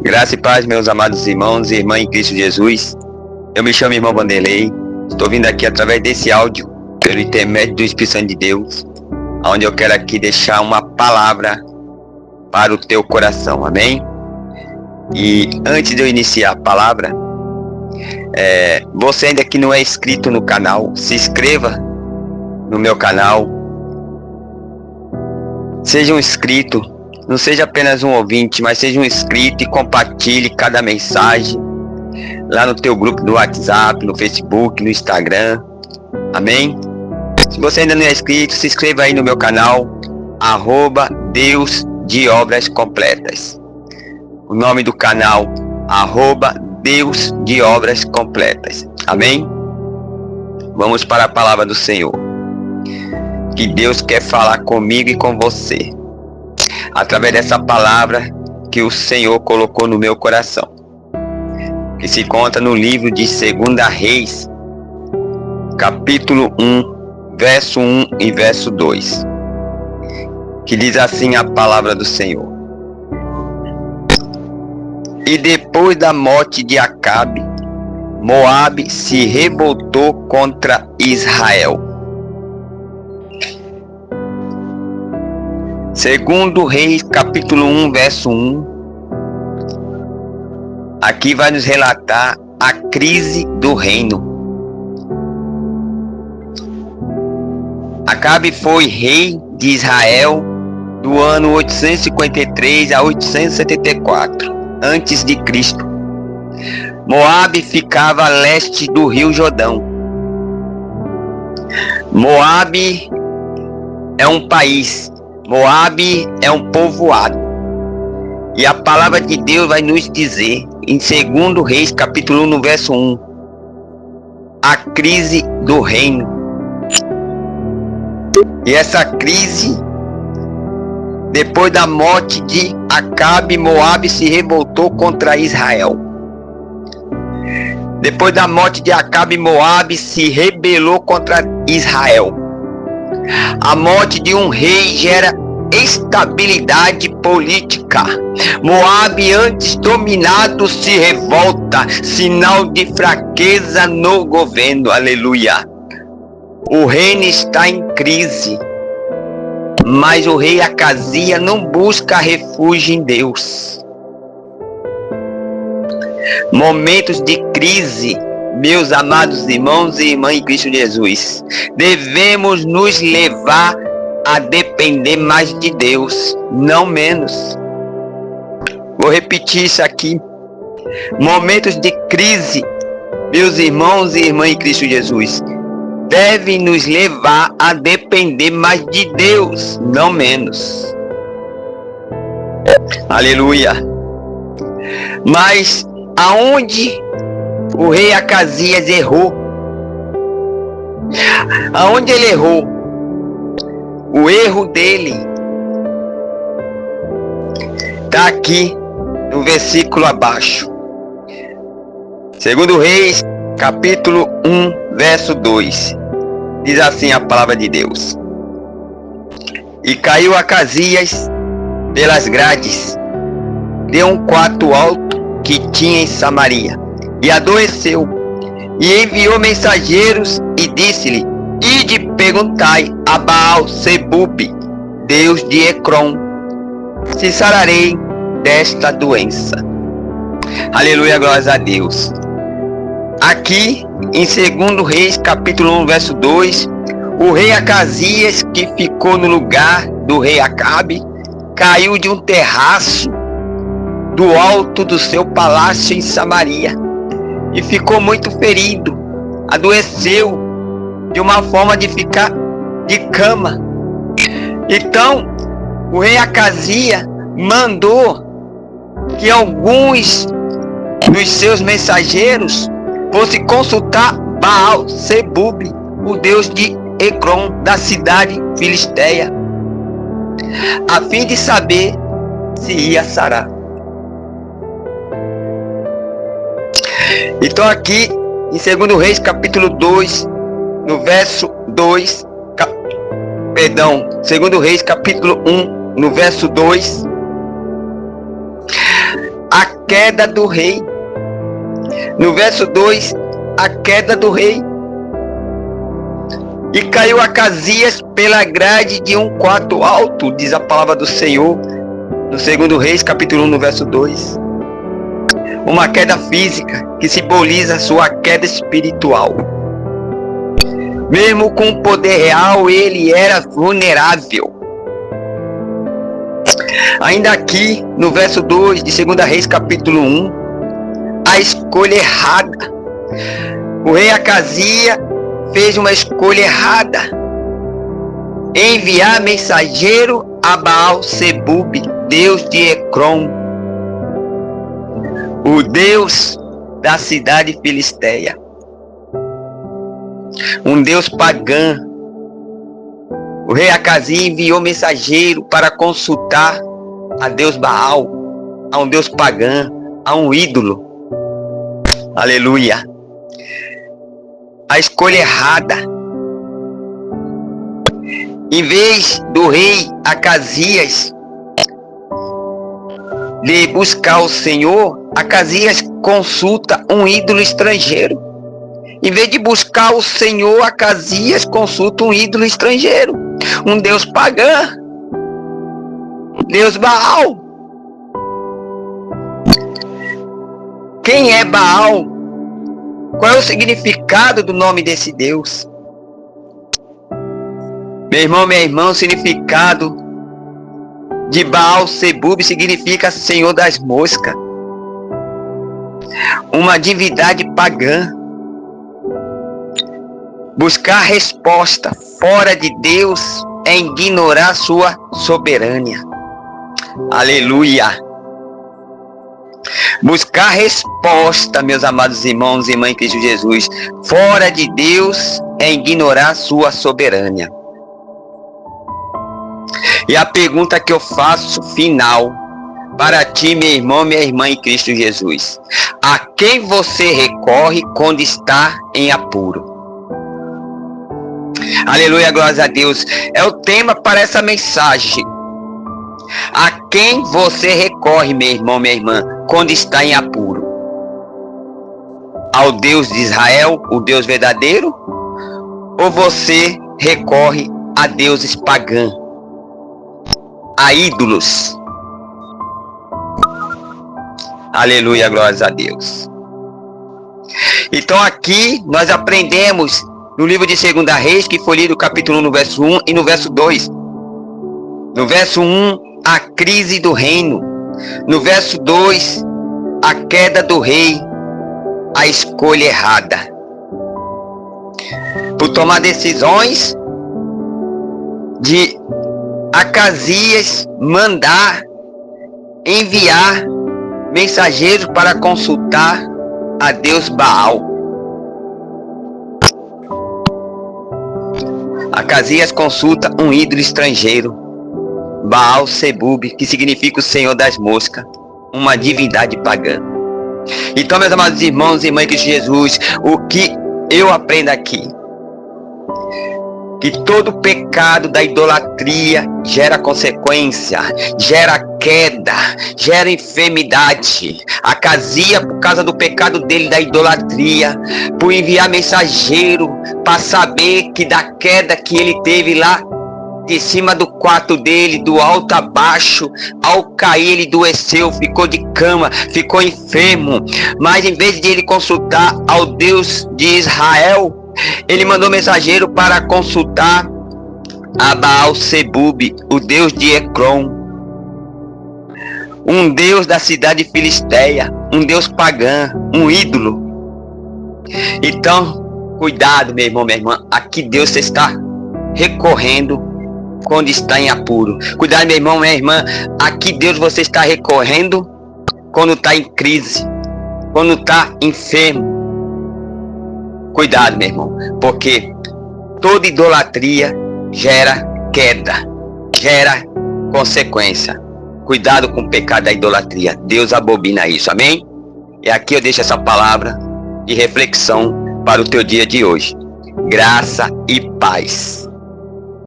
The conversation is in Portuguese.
Graça e paz, meus amados irmãos e irmãs em Cristo Jesus. Eu me chamo irmão Vanderlei. Estou vindo aqui através desse áudio, pelo intermédio do Espírito Santo de Deus, onde eu quero aqui deixar uma palavra para o teu coração, amém? E antes de eu iniciar a palavra, você ainda que não é inscrito no canal, se inscreva no meu canal, seja um inscrito, não seja apenas um ouvinte, mas seja um inscrito e compartilhe cada mensagem lá no teu grupo do WhatsApp, no Facebook, no Instagram, amém? Se você ainda não é inscrito, se inscreva aí no meu canal, @Deus de Obras Completas. O nome do canal, @Deus de Obras Completas, amém? Vamos para a palavra do Senhor, que Deus quer falar comigo e com você, através dessa palavra que o Senhor colocou no meu coração, que se encontra no livro de 2 Reis, capítulo 1, verso 1 e verso 2, que diz assim a palavra do Senhor: E depois da morte de Acabe, Moabe se revoltou contra Israel. 2 Reis, capítulo 1, verso 1. Aqui vai nos relatar a crise do reino. Acabe foi rei de Israel do ano 853 a 874 antes de Cristo. Moabe ficava a leste do rio Jordão. Moabe é um país. Moabe é um povoado. E a palavra de Deus vai nos dizer em 2 Reis, capítulo 1, no verso 1, a crise do reino. E essa crise, depois da morte de Acabe, Moabe se revoltou contra Israel. Depois da morte de Acabe, Moabe se rebelou contra Israel. A morte de um rei gera estabilidade política. Moabe, antes dominado, se revolta, sinal de fraqueza no governo. Aleluia. O reino está em crise, mas o rei Acasias não busca refúgio em Deus. Momentos de crise, meus amados irmãos e irmãs em Cristo Jesus, devemos nos levar a depender mais de Deus, não menos. Vou repetir isso aqui. Momentos de crise, meus irmãos e irmãs em Cristo Jesus, devem nos levar a depender mais de Deus, não menos. Aleluia. Mas aonde o rei Acasias errou? Aonde ele errou? O erro dele está aqui no versículo abaixo. 2 Reis, capítulo 1, verso 2. Diz assim a palavra de Deus: E caiu Acasias pelas grades de um quarto alto que tinha em Samaria, e adoeceu, e enviou mensageiros e disse-lhe: Ide perguntai a Baal-Zebub, Deus de Ecrom, se sararei desta doença. Aleluia, glórias a Deus. Aqui em 2 Reis, capítulo 1, verso 2, o rei Acasias, que ficou no lugar do rei Acabe, caiu de um terraço do alto do seu palácio em Samaria e ficou muito ferido, adoeceu de uma forma de ficar de cama. Então o rei Acasias mandou que alguns dos seus mensageiros fossem consultar Baal-Zebub, o deus de Ecrom, da cidade filisteia, a fim de saber se ia sarar. Então aqui em 2 Reis, capítulo 2, no verso 2, 2 Reis, capítulo 1, no verso 2, queda do rei. No verso 2, a queda do rei. E caiu Acasias pela grade de um quarto alto, diz a palavra do Senhor, no 2 Reis, capítulo 1, no verso 2. Uma queda física que simboliza sua queda espiritual. Mesmo com o poder real, ele era vulnerável. Ainda aqui, no verso 2 de 2 Reis, capítulo 1, a escolha errada. O rei Acasias fez uma escolha errada. Enviar mensageiro a Baal-Zebub, deus de Ecrom, o deus da cidade filisteia. Um deus pagão. O rei Acasias enviou mensageiro para consultar a Deus Baal, a um Deus pagão, a um ídolo. Aleluia. A escolha errada. Em vez do rei Acasias de buscar o Senhor, Acasias consulta um ídolo estrangeiro. Em vez de buscar o Senhor, Acasias consulta um ídolo estrangeiro, um deus pagão, Deus Baal. Quem é Baal? Qual é o significado do nome desse Deus? Meu irmão, minha irmã, o significado de Baal-Zebub significa Senhor das moscas. Uma divindade pagã. Buscar resposta fora de Deus é ignorar sua soberania. Aleluia. Buscar resposta, meus amados irmãos e irmãs em Cristo Jesus, fora de Deus é ignorar sua soberania. E a pergunta que eu faço final para ti, meu irmão, minha irmã em Cristo Jesus: a quem você recorre quando está em apuro? Aleluia, glória a Deus. É o tema para essa mensagem. A quem você recorre, meu irmão, minha irmã, quando está em apuro? Ao Deus de Israel, o Deus verdadeiro? Ou você recorre a deuses pagãos, a ídolos? Aleluia, glórias a Deus. Então aqui nós aprendemos no livro de 2 Reis, que foi lido capítulo 1, no verso 1 e no verso 2. No verso 1, a crise do reino. No verso 2, a queda do rei, a escolha errada. Por tomar decisões de Acasias mandar enviar mensageiros para consultar a Deus Baal. Acasias consulta um ídolo estrangeiro, Baal-Zebub, que significa o Senhor das moscas, uma divindade pagã. Então, meus amados irmãos e irmãs de Jesus, o que eu aprendo aqui? Que todo pecado da idolatria gera consequência, gera queda, gera enfermidade. Acasias, por causa do pecado dele da idolatria, por enviar mensageiro para saber que da queda que ele teve lá de cima do quarto dele, do alto a baixo, ao cair ele adoeceu, ficou de cama, ficou enfermo. Mas em vez de ele consultar ao Deus de Israel, ele mandou mensageiro para consultar a Baal-Zebub, o deus de Ecrom, um deus da cidade filisteia, um deus pagão, um ídolo. Então, cuidado, meu irmão, minha irmã, a que Deus você está recorrendo quando está em apuro. Cuidado, meu irmão, minha irmã, a que Deus você está recorrendo quando está em crise, quando está enfermo. Cuidado, meu irmão, porque toda idolatria gera queda, gera consequência. Cuidado com o pecado da idolatria. Deus abomina isso, amém? E aqui eu deixo essa palavra de reflexão para o teu dia de hoje. Graça e paz.